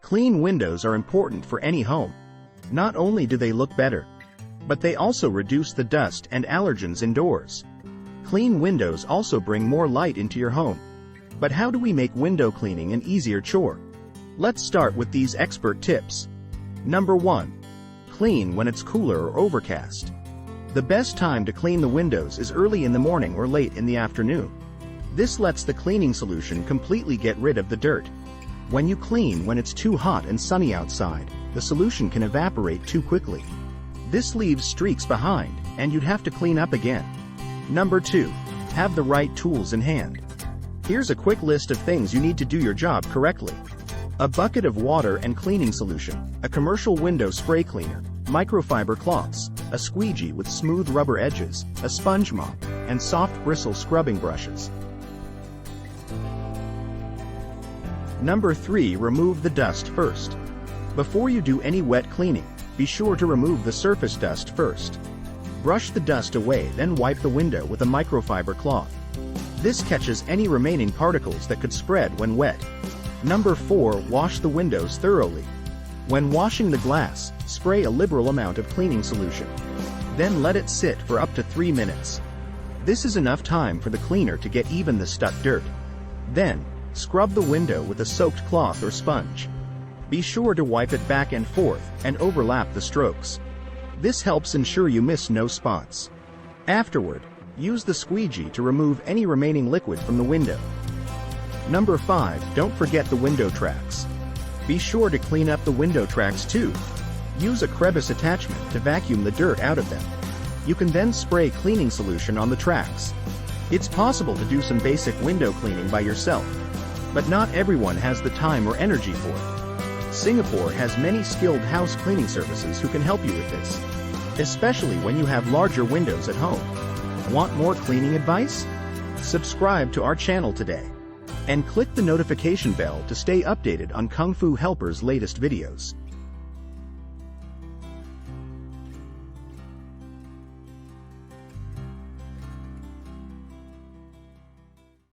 Clean windows are important for any home. Not only do they look better, but they also reduce the dust and allergens indoors. Clean windows also bring more light into your home. But how do we make window cleaning an easier chore? Let's start with these expert tips. Number 1. Clean when it's cooler or overcast. The best time to clean the windows is early in the morning or late in the afternoon. This lets the cleaning solution completely get rid of the dirt. When you clean when it's too hot and sunny outside, the solution can evaporate too quickly. This leaves streaks behind, and you'd have to clean up again. Number 2. Have the right tools in hand. Here's a quick list of things you need to do your job correctly. A bucket of water and cleaning solution, a commercial window spray cleaner, microfiber cloths, a squeegee with smooth rubber edges, a sponge mop, and soft bristle scrubbing brushes. Number 3. Remove the dust first. Before you do any wet cleaning, be sure to remove the surface dust first. Brush the dust away, then wipe the window with a microfiber cloth. This catches any remaining particles that could spread when wet. Number 4. Wash the windows thoroughly. When washing the glass, spray a liberal amount of cleaning solution. Then let it sit for up to 3 minutes. This is enough time for the cleaner to get even the stuck dirt. Then, scrub the window with a soaked cloth or sponge. Be sure to wipe it back and forth and overlap the strokes. This helps ensure you miss no spots. Afterward, use the squeegee to remove any remaining liquid from the window. Number 5. Don't forget the window tracks. Be sure to clean up the window tracks too. Use a crevice attachment to vacuum the dirt out of them. You can then spray cleaning solution on the tracks. It's possible to do some basic window cleaning by yourself, but not everyone has the time or energy for it. Singapore has many skilled house cleaning services who can help you with this, especially when you have larger windows at home. Want more cleaning advice? Subscribe to our channel today and click the notification bell to stay updated on Kung Fu Helper's latest videos.